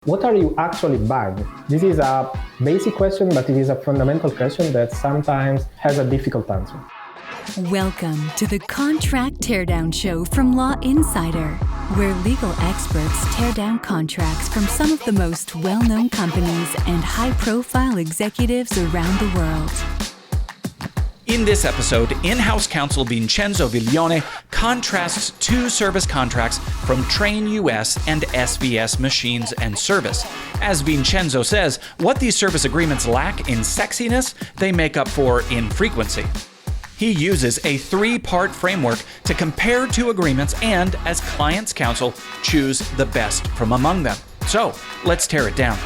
What are you actually buying? This is a basic question, but it is a fundamental question that sometimes has a difficult answer. Welcome to the Contract Teardown Show from Law Insider, where legal experts tear down contracts from some of the most well-known companies and high-profile executives around the world. In this episode, in-house counsel Vincenzo Viglione contrasts two service contracts from Trane US and SVS Machines and Service. As Vincenzo says, what these service agreements lack in sexiness, they make up for in frequency. He uses a three-part framework to compare two agreements and, as client's counsel, choose the best from among them. So, let's tear it down.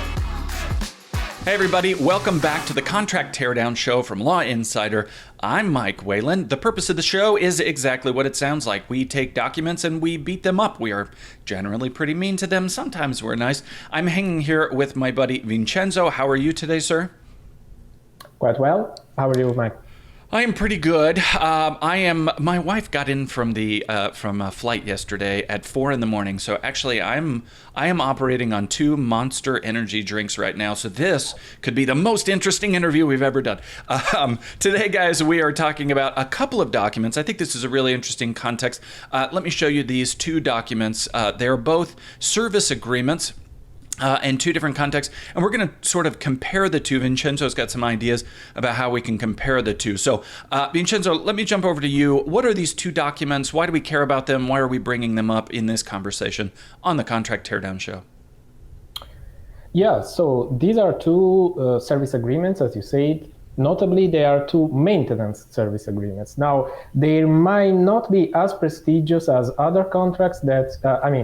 Hey everybody, welcome back to the Contract Teardown Show from Law Insider. I'm Mike Whalen. The purpose of the show is exactly what it sounds like. We take documents and we beat them up. We are generally pretty mean to them. Sometimes we're nice. I'm hanging here with my buddy Vincenzo. How are you today, sir? Quite well. How are you, Mike? I am pretty good. My wife got in from a flight yesterday at 4 a.m. So actually, I am operating on 2 Monster energy drinks right now. So this could be the most interesting interview we've ever done. Today, guys, we are talking about a couple of documents. I think this is a really interesting context. Let me show you these two documents. They're both service agreements. In two different contexts, and we're going to sort of compare the two. Vincenzo's got some ideas about how we can compare the two. So, Vincenzo, let me jump over to you. What are these two documents? Why do we care about them? Why are we bringing them up in this conversation on the Contract Teardown Show? Yeah, so these are two service agreements, as you said. Notably, they are two maintenance service agreements. Now, they might not be as prestigious as other contracts that,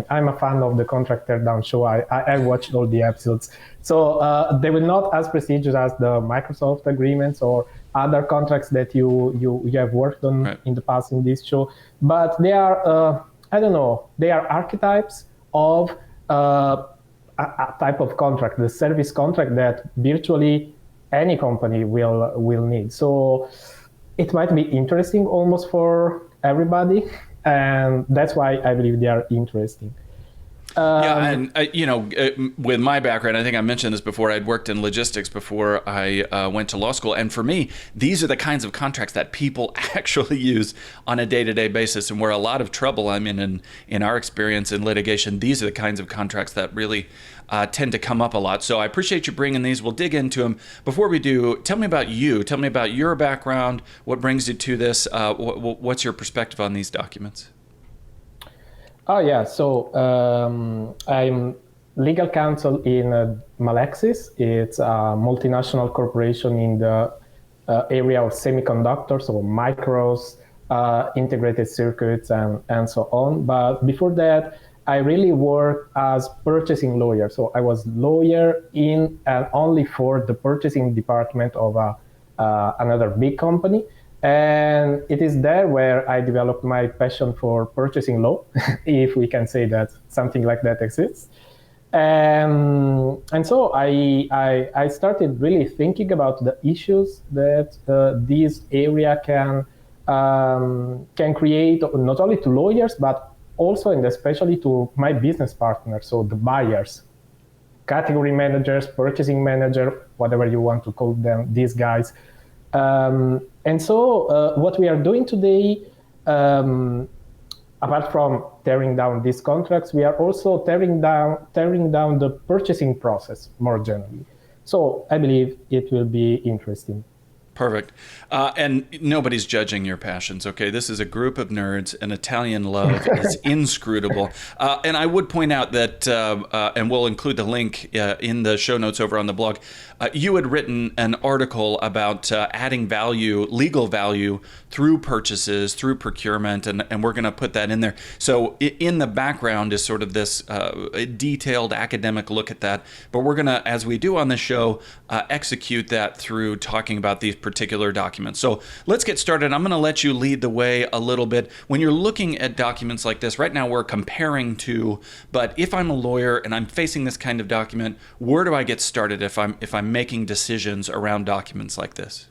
I'm a fan of the Contract Teardown Show. I watched all the episodes. So they will not as prestigious as the Microsoft agreements or other contracts that you have worked on in the past in this show. But they are, they are archetypes of a type of contract, the service contract that virtually any company will need. So it might be interesting almost for everybody, and that's why I believe they are interesting. With my background, I think I mentioned this before, I'd worked in logistics before I went to law school. And for me, these are the kinds of contracts that people actually use on a day-to-day basis. And where a lot of trouble I'm in our experience in litigation, these are the kinds of contracts that really tend to come up a lot. So I appreciate you bringing these. We'll dig into them. Before we do, tell me about you. Tell me about your background. What brings you to this? What's your perspective on these documents? Oh, yeah. So I'm legal counsel in Malexis. It's a multinational corporation in the area of semiconductors, or micros, integrated circuits, and so on. But before that, I really worked as purchasing lawyer. So I was lawyer in and only for the purchasing department of another big company. And it is there where I developed my passion for purchasing law, if we can say that something like that exists. And so I started really thinking about the issues that this area can create, not only to lawyers, but also and especially to my business partners, so the buyers, category managers, purchasing manager, whatever you want to call them, these guys. And so what we are doing today, apart from tearing down these contracts, we are also tearing down the purchasing process more generally. So I believe it will be interesting. Perfect. And nobody's judging your passions, okay? This is a group of nerds, and Italian love is inscrutable. And I would point out that, and we'll include the link in the show notes over on the blog, you had written an article about adding value, legal value, through purchases, through procurement, and we're going to put that in there. So in the background is sort of this detailed academic look at that, but we're going to, as we do on the show, execute that through talking about these particular documents. So let's get started. I'm going to let you lead the way a little bit. When you're looking at documents like this, right now we're comparing to, but if I'm a lawyer and I'm facing this kind of document, where do I get started if I'm making decisions around documents like this?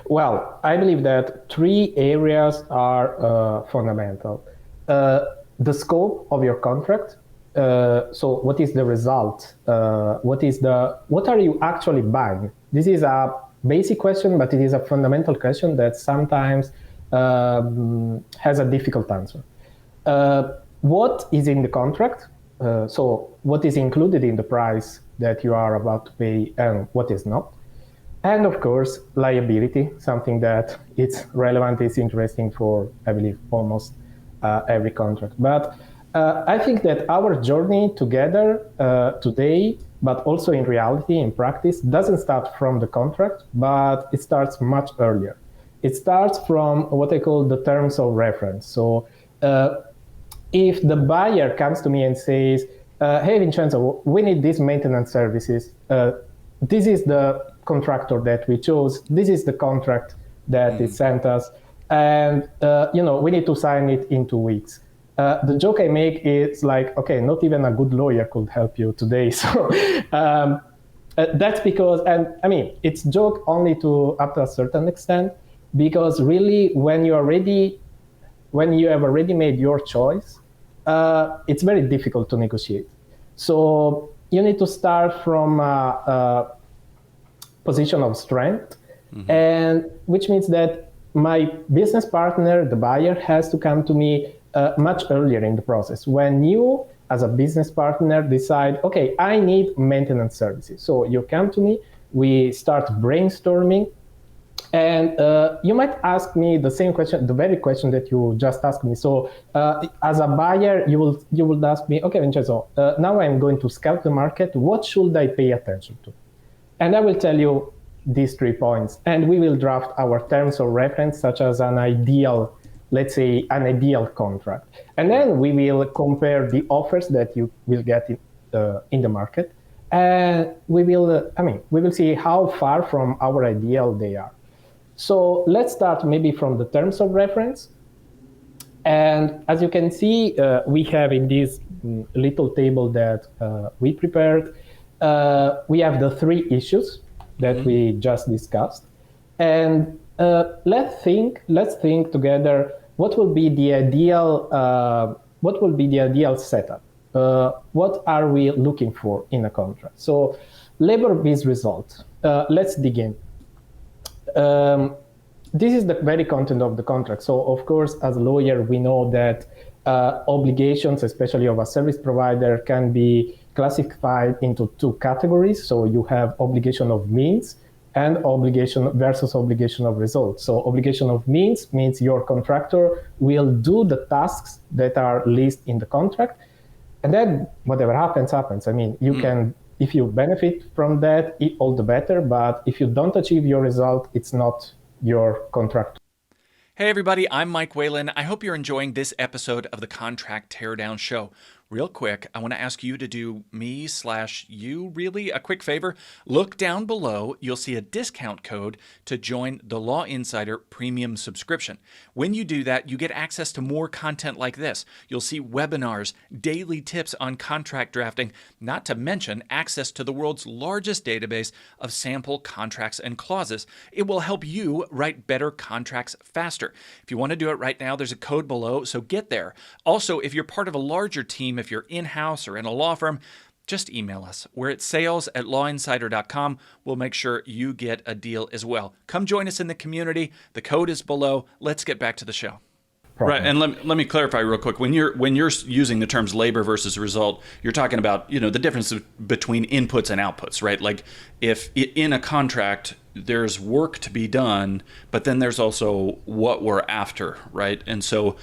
Well, I believe that 3 areas are fundamental. The scope of your contract, So what is the result? What are you actually buying? This is a basic question, but it is a fundamental question that sometimes has a difficult answer. What is in the contract? So what is included in the price that you are about to pay and what is not? And of course, liability, something that it's relevant, it's interesting for, I believe, almost every contract. But I think that our journey together today, but also in reality, in practice, doesn't start from the contract, but it starts much earlier. It starts from what I call the terms of reference. So if the buyer comes to me and says, hey, Vincenzo, we need these maintenance services. This is the contractor that we chose. This is the contract that it sent us. And, we need to sign it in 2 weeks. The joke I make is like, okay, not even a good lawyer could help you today. So that's because, and I mean, it's joke only to up to a certain extent, because really when you have already made your choice, it's very difficult to negotiate. So you need to start from a position of strength, and which means that my business partner, the buyer, has to come to me much earlier in the process. When you, as a business partner, decide, okay, I need maintenance services. So you come to me, we start brainstorming, and you might ask me the same question, the very question that you just asked me. So as a buyer, you will ask me, okay, Vincenzo, now I'm going to scout the market. What should I pay attention to? And I will tell you these 3 points. And we will draft our terms of reference, such as an ideal, let's say, an ideal contract. And then we will compare the offers that you will get in the market. And we will see how far from our ideal they are. So let's start maybe from the terms of reference. And as you can see, we have in this little table that we prepared, we have the 3 issues that we just discussed. And let's think together what will be the ideal setup. What are we looking for in a contract? So labor-based result. Let's dig in. This is the very content of the contract. So of course, as a lawyer, we know that obligations, especially of a service provider, can be classified into 2 categories. So you have obligation of means and obligation versus obligation of results. So obligation of means your contractor will do the tasks that are listed in the contract. And then whatever happens. I mean, you can, if you benefit from that, all the better. But if you don't achieve your result, it's not your contract. Hey everybody, I'm Mike Whalen. I hope you're enjoying this episode of the Contract Teardown Show. Real quick, I want to ask you to do me/you really a quick favor. Look down below. You'll see a discount code to join the Law Insider Premium subscription. When you do that, you get access to more content like this. You'll see webinars, daily tips on contract drafting, not to mention access to the world's largest database of sample contracts and clauses. It will help you write better contracts faster. If you want to do it right now, there's a code below, so get there. Also, if you're part of a larger team, if you're in-house or in a law firm, just email us. We're at sales@lawinsider.com. We'll make sure you get a deal as well. Come join us in the community. The code is below. Let's get back to the show. Right, and let me clarify real quick. When you're using the terms labor versus result, you're talking about the difference between inputs and outputs, right? Like if in a contract there's work to be done, but then there's also what we're after, right? And so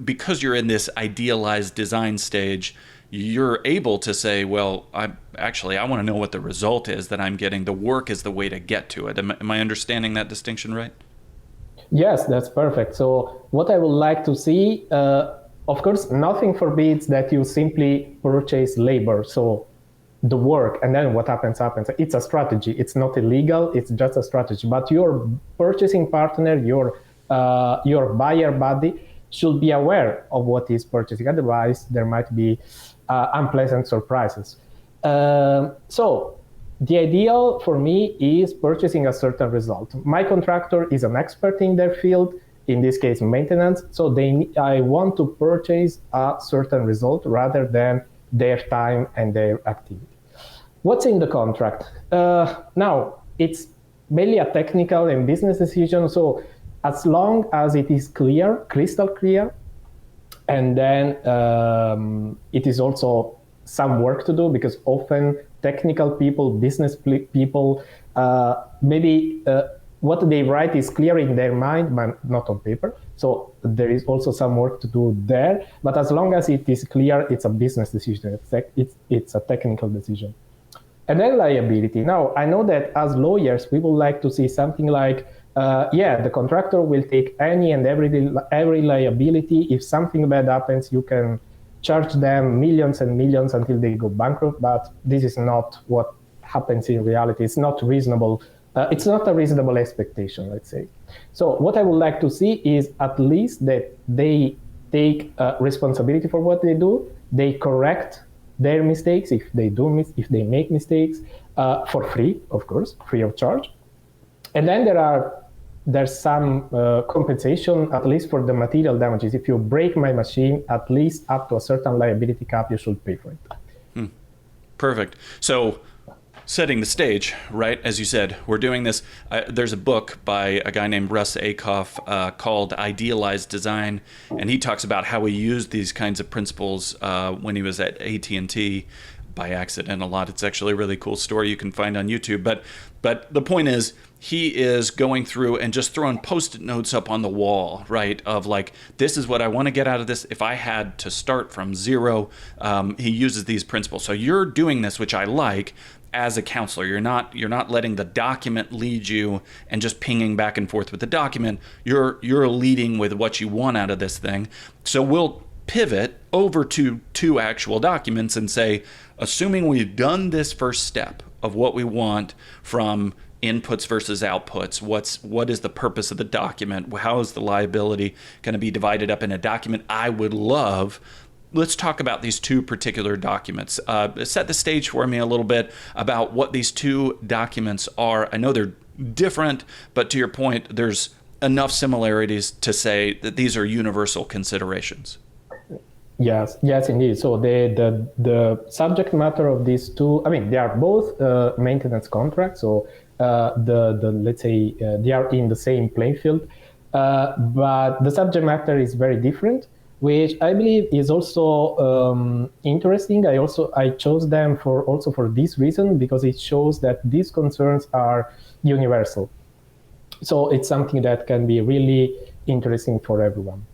because you're in this idealized design stage, you're able to say, well, I want to know what the result is that I'm getting. The work is the way to get to it. Am I understanding that distinction right? Yes, that's perfect. So what I would like to see, of course, nothing forbids that you simply purchase labor. So the work, and then what happens. It's a strategy. It's not illegal. It's just a strategy. But your purchasing partner, your buyer buddy, should be aware of what he's purchasing. Otherwise, there might be unpleasant surprises. So the ideal for me is purchasing a certain result. My contractor is an expert in their field, in this case maintenance, so I want to purchase a certain result rather than their time and their activity. What's in the contract? Now, it's mainly a technical and business decision. So as long as it is clear, crystal clear, and then it is also some work to do, because often technical people, business people, maybe what they write is clear in their mind, but not on paper. So there is also some work to do there. But as long as it is clear, it's a business decision. It's a technical decision. And then liability. Now, I know that as lawyers, we would like to see something like, the contractor will take any and every liability. If something bad happens, you can charge them millions and millions until they go bankrupt. But this is not what happens in reality. It's not reasonable. It's not a reasonable expectation, let's say. So what I would like to see is at least that they take responsibility for what they do. They correct their mistakes if they make mistakes, for free, of course, free of charge. And then there's some compensation, at least for the material damages. If you break my machine, at least up to a certain liability cap, you should pay for it. Perfect. So setting the stage, right? As you said, we're doing this. There's a book by a guy named Russ Akoff called Idealized Design, and he talks about how he used these kinds of principles when he was at AT&T by accident a lot. It's actually a really cool story you can find on YouTube. But the point is, he is going through and just throwing Post-it notes up on the wall, right? Of like, this is what I want to get out of this. If I had to start from zero, he uses these principles. So you're doing this, which I like, as a counselor. You're not letting the document lead you and just pinging back and forth with the document. You're leading with what you want out of this thing. So we'll pivot over to two actual documents and say, assuming we've done this first step of what we want from inputs versus outputs, what is the purpose of the document? How is the liability going to be divided up in a document? I would love. Let's talk about these two particular documents. Set the stage for me a little bit about what these two documents are. I know they're different, but to your point, there's enough similarities to say that these are universal considerations. Yes, indeed. So the subject matter of these two, they are both maintenance contracts. So let's say they are in the same playing field, but the subject matter is very different, which I believe is also interesting. I chose them for this reason, because it shows that these concerns are universal. So it's something that can be really interesting for everyone.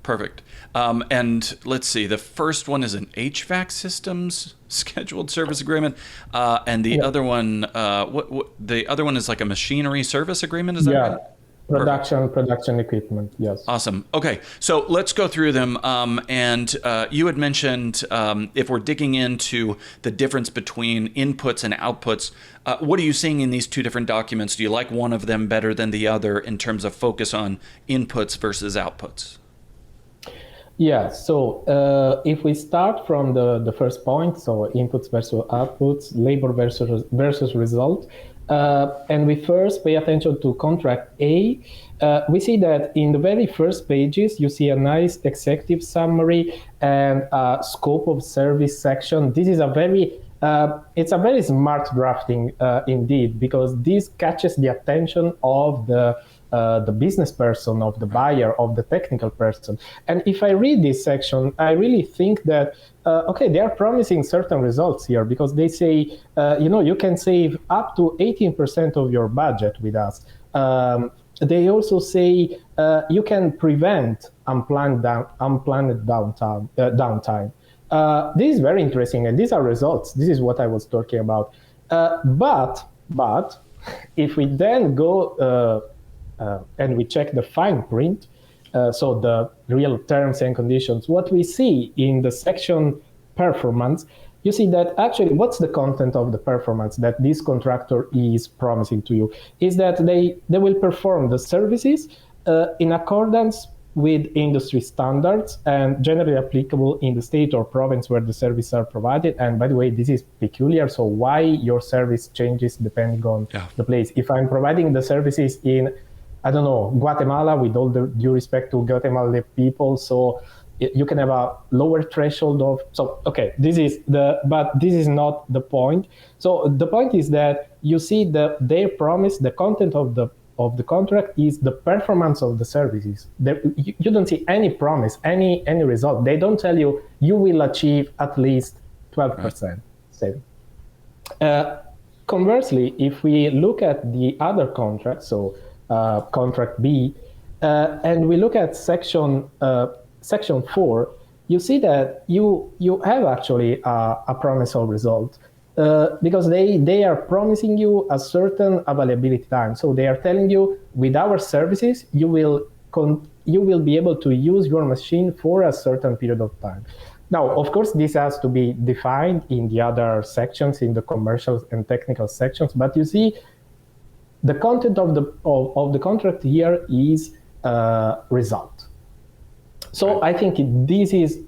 Perfect. And let's see, the first one is an HVAC systems scheduled service agreement, and the other one, the other one is like a machinery service agreement. Is that right? Production equipment, yes. Awesome. Okay, so let's go through them. And you had mentioned if we're digging into the difference between inputs and outputs, what are you seeing in these two different documents? Do you like one of them better than the other in terms of focus on inputs versus outputs? Yeah, so if we start from the first point, so inputs versus outputs, labor versus result, and we first pay attention to contract A, we see that in the very first pages, you see a nice executive summary and a scope of service section. This is it's a very smart drafting indeed, because this catches the attention of the business person, of the buyer, of the technical person. And if I read this section, I really think that, they are promising certain results here, because they say, you can save up to 18% of your budget with us. They also say you can prevent unplanned downtime. This is very interesting, and these are results. This is what I was talking about. But if we then go and we check the fine print, so the real terms and conditions, what we see in the section performance, you see that actually what's the content of the performance that this contractor is promising to you is that they will perform the services in accordance with industry standards and generally applicable in the state or province where the services are provided. And by the way, this is peculiar, so why your service changes depending on the place. If I'm providing the services in, I don't know, Guatemala, with all the due respect to Guatemalan people, so you can have a lower threshold of. So okay, but this is not the point. So the point is that you see their promise, the content of the contract is the performance of the services. You don't see any promise, any result. They don't tell you will achieve at least 12% saving. Conversely, if we look at the other contracts, so contract B, and we look at section 4, you see that you have actually a promise of result. Because they are promising you a certain availability time. So they are telling you, with our services, you will be able to use your machine for a certain period of time. Now, of course, this has to be defined in the other sections, in the commercial and technical sections. But you see, the content of the contract here is result. So I think this is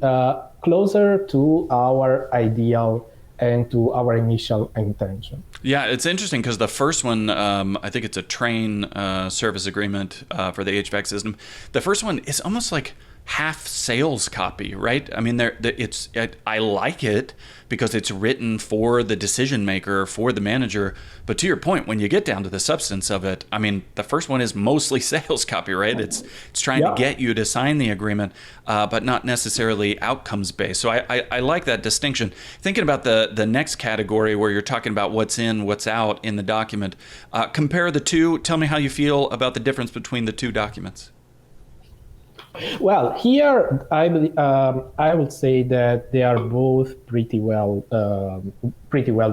closer to our ideal and to our initial intention. Yeah, it's interesting because the first one, I think it's a Trane service agreement for the HVAC system. The first one is almost like half sales copy, right? I mean, I like it because it's written for the decision maker, for the manager. But to your point, when you get down to the substance of it, I mean, the first one is mostly sales copy, right? It's trying to get you to sign the agreement, but not necessarily outcomes based. So I like that distinction. Thinking about the next category where you're talking about what's in, what's out in the document, compare the two. Tell me how you feel about the difference between the two documents. Well, here I would say that they are both pretty well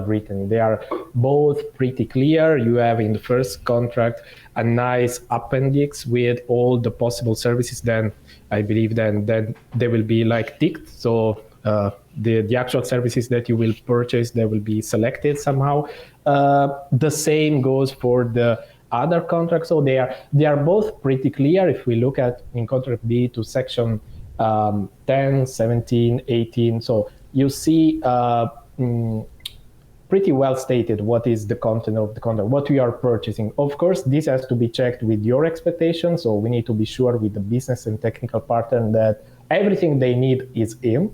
written. They are both pretty clear. You have in the first contract a nice appendix with all the possible services. Then I believe then they will be like ticked. So the actual services that you will purchase, they will be selected somehow. The same goes for the other contracts. So they are both pretty clear. If we look at in contract B to section 10, 17, 18, so you see pretty well stated what is the content of the contract, what we are purchasing. Of course, this has to be checked with your expectations. So we need to be sure with the business and technical partner that everything they need is in.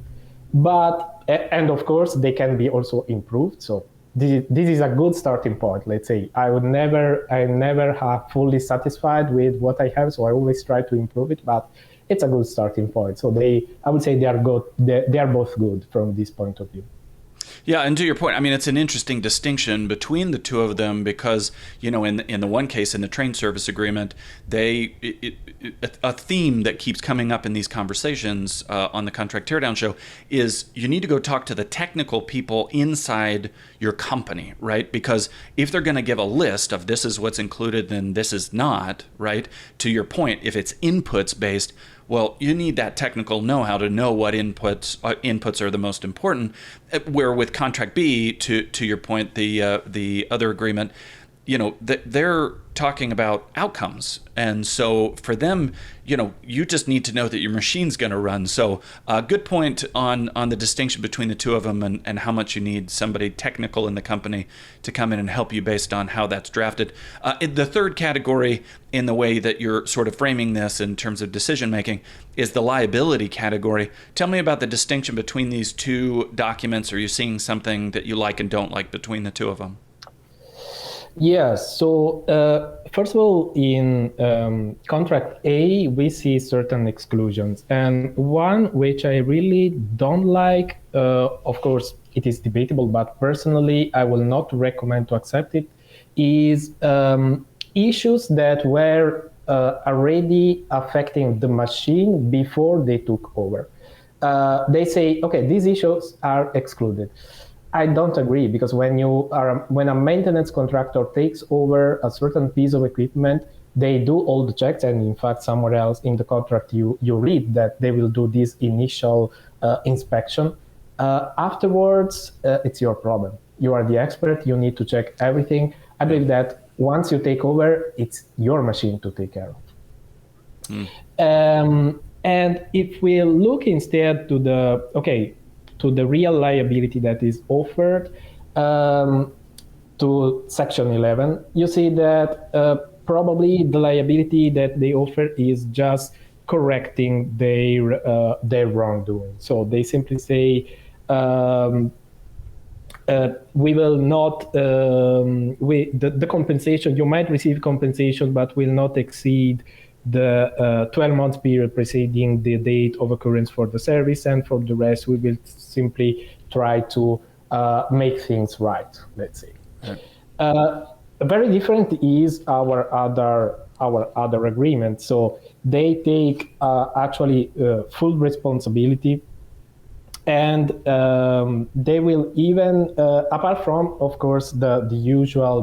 But, and of course, they can be also improved. So this is a good starting point. Let's say I'm never have fully satisfied with what I have, so I always try to improve it. But it's a good starting point. So I would say they are good. They are both good from this point of view. Yeah, and to your point, I mean, it's an interesting distinction between the two of them because, you know, in the one case, in the Trane service agreement, a theme that keeps coming up in these conversations on the Contract Teardown Show is you need to go talk to the technical people inside your company, right? Because if they're going to give a list of this is what's included, then this is not, right? To your point, if it's inputs based, well, you need that technical know-how to know what inputs are the most important. Where with Contract B, to your point, the other agreement, you know, they're talking about outcomes. And so for them, you know, you just need to know that your machine's going to run. So good point on the distinction between the two of them and how much you need somebody technical in the company to come in and help you based on how that's drafted. The third category in the way that you're sort of framing this in terms of decision making is the liability category. Tell me about the distinction between these two documents. Are you seeing something that you like and don't like between the two of them? Yes. So first of all, in contract A, we see certain exclusions, and one which I really don't like. Of course, it is debatable, but personally, I will not recommend to accept it. Is issues that were already affecting the machine before they took over. They say, okay, these issues are excluded. I don't agree, because when a maintenance contractor takes over a certain piece of equipment, they do all the checks, and in fact, somewhere else in the contract you read that they will do this initial inspection. Afterwards, it's your problem. You are the expert. You need to check everything. I believe that once you take over, it's your machine to take care of. And if we look instead to the real liability that is offered to Section 11, you see that probably the liability that they offer is just correcting their wrongdoing. So they simply say, we will not, the compensation, you might receive compensation, but will not exceed the 12-month period preceding the date of occurrence for the service, and for the rest, we will simply try to make things right, let's say. Right. Very different is our other agreement. So they take actually full responsibility. And they will even, apart from, of course, the usual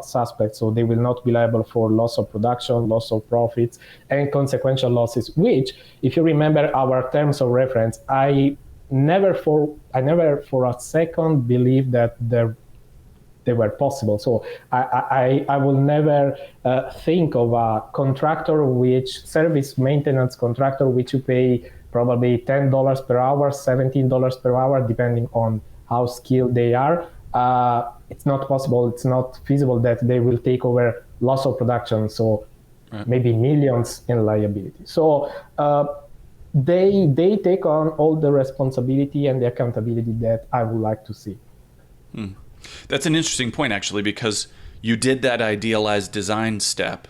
suspects, so they will not be liable for loss of production, loss of profits, and consequential losses, which, if you remember our terms of reference, I never for a second believed that they were possible. So I will never think of a contractor, service maintenance contractor, which you pay probably $10 per hour, $17 per hour, depending on how skilled they are. It's not possible, it's not feasible that they will take over loss of production, so right. Maybe millions in liability. So they take on all the responsibility and the accountability that I would like to see. That's an interesting point, actually, because you did that idealized design step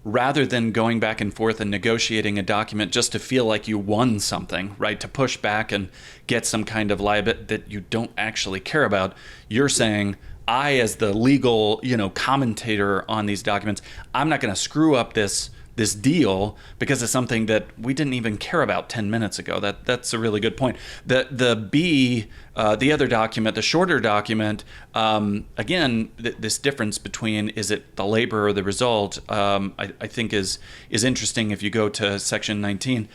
rather than going back and forth and negotiating a document just to feel like you won something, right? To push back and get some kind of liability that you don't actually care about. You're saying, I, as the legal, commentator on these documents, I'm not going to screw up this deal because of something that we didn't even care about 10 minutes ago. That's a really good point. The B, the other document, the shorter document, again, this difference between is it the labor or the result, I think is interesting if you go to section 19.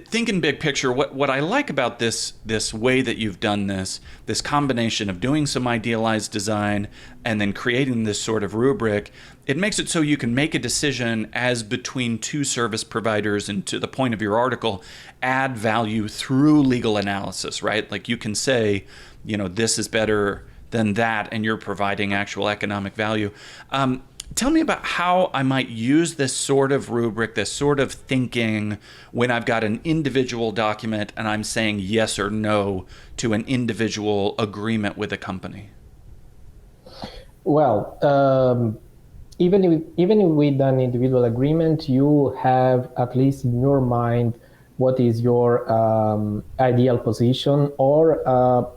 Thinking big picture, what I like about this way that you've done this combination of doing some idealized design and then creating this sort of rubric, it makes it so you can make a decision as between two service providers, and to the point of your article, add value through legal analysis, right? Like you can say, this is better than that, and you're providing actual economic value. Tell me about how I might use this sort of rubric, this sort of thinking, when I've got an individual document and I'm saying yes or no to an individual agreement with a company. Well, even with an individual agreement, you have at least in your mind what is your ideal position, or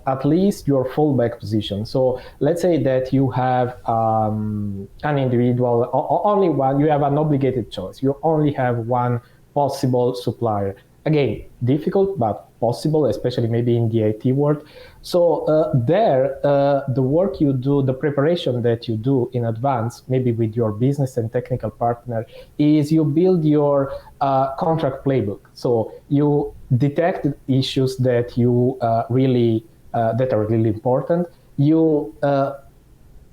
at least your fallback position. So let's say that you have an individual, only one, you have an obligated choice. You only have one possible supplier. Again, difficult, but possible, especially maybe in the IT world. So the work you do, the preparation that you do in advance, maybe with your business and technical partner, is you build your contract playbook. So you detect issues that you that are really important. You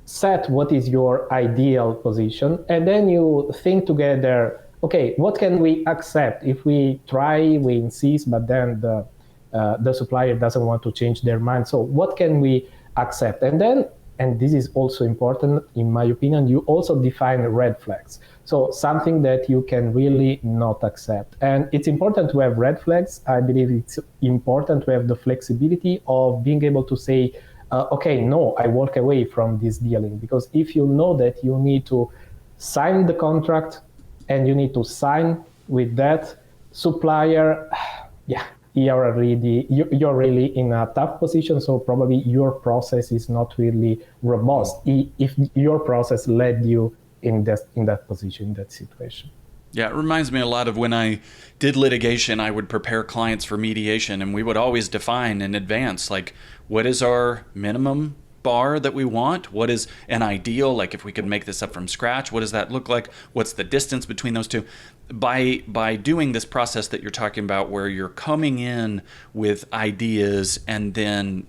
set what is your ideal position, and then you think together, okay, what can we accept if we try, we insist, but then the supplier doesn't want to change their mind. So what can we accept? And then, and this is also important, in my opinion, you also define red flags. So something that you can really not accept. And it's important to have red flags. I believe it's important to have the flexibility of being able to say, okay, no, I walk away from this dealing. Because if you know that you need to sign the contract and you need to sign with that supplier, you're really in a tough position. So probably your process is not really robust if your process led you in that position, in that situation. Yeah, it reminds me a lot of when I did litigation. I would prepare clients for mediation, and we would always define in advance, like, what is our minimum bar that we want? What is an ideal? Like, if we could make this up from scratch, what does that look like? What's the distance between those two? By doing this process that you're talking about, where you're coming in with ideas and then,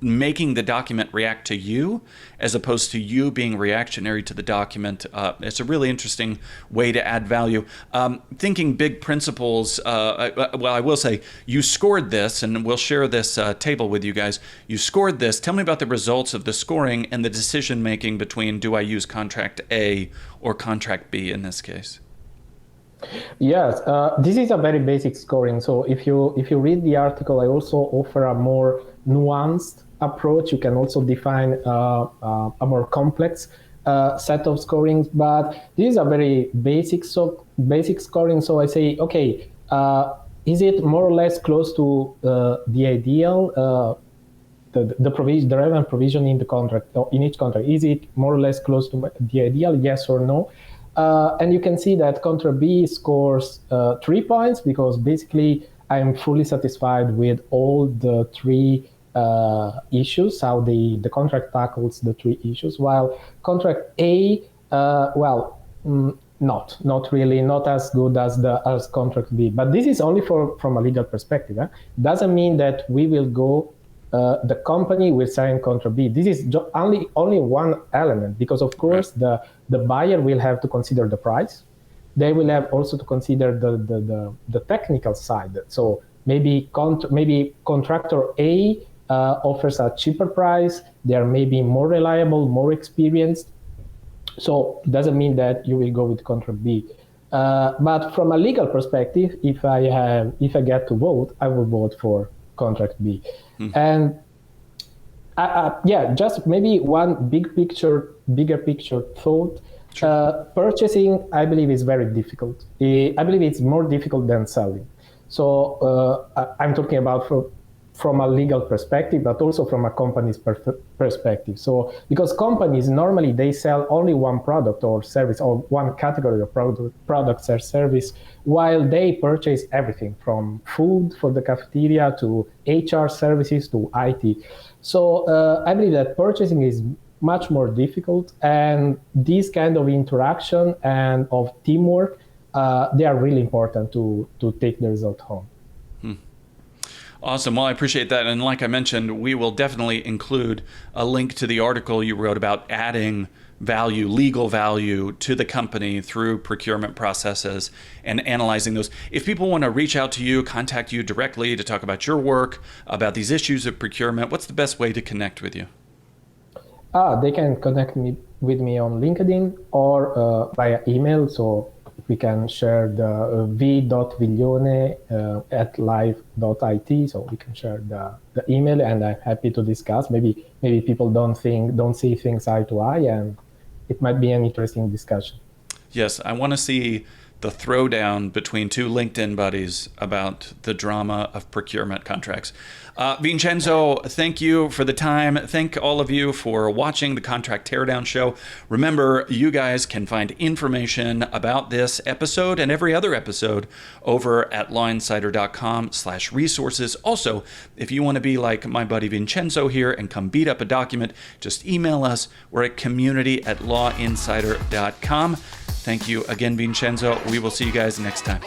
making the document react to you as opposed to you being reactionary to the document. It's a really interesting way to add value. Thinking big principles, I will say you scored this, and we'll share this table with you guys. You scored this. Tell me about the results of the scoring and the decision making between, do I use contract A or contract B in this case? Yes, this is a very basic scoring. So if you read the article, I also offer a more nuanced approach. You can also define a more complex set of scorings, but this is a very basic scoring. So I say, okay, is it more or less close to the ideal? The relevant provision in the contract or in each contract, is it more or less close to the ideal, yes or no? And you can see that contract B scores 3 points because basically I'm fully satisfied with all the three issues, how the contract tackles the three issues, while contract A, not really, not as good as contract B. But this is only from a legal perspective. Doesn't mean that we will go. The company will sign contract B. This is only one element because, of course, the buyer will have to consider the price. They will have also to consider the technical side. So maybe contractor A offers a cheaper price. They are maybe more reliable, more experienced. So it doesn't mean that you will go with contract B. But from a legal perspective, if I get to vote, I will vote for contract B. And just maybe one bigger picture thought. Sure. Purchasing, I believe, is very difficult. I believe it's more difficult than selling. So I'm talking about from a legal perspective, but also from a company's perspective. So because companies normally they sell only one product or service or one category of products or service, while they purchase everything from food for the cafeteria to HR services to IT. So I believe that purchasing is much more difficult, and this kind of interaction and of teamwork, they are really important to take the result home. Awesome. Well, I appreciate that. And like I mentioned, we will definitely include a link to the article you wrote about adding value, legal value to the company through procurement processes and analyzing those. If people want to reach out to you, contact you directly to talk about your work, about these issues of procurement, what's the best way to connect with you? They can connect with me on LinkedIn or via email. So we can share the v.viglione at live.it. So we can share the email, and I'm happy to discuss. Maybe people don't see things eye to eye, and it might be an interesting discussion. Yes, I want to see the throwdown between two LinkedIn buddies about the drama of procurement contracts. Vincenzo, thank you for the time. Thank all of you for watching the Contract Teardown Show. Remember, you guys can find information about this episode and every other episode over at lawinsider.com/resources. Also, if you want to be like my buddy Vincenzo here and come beat up a document, just email us. We're at community@lawinsider.com. Thank you again, Vincenzo. We will see you guys next time.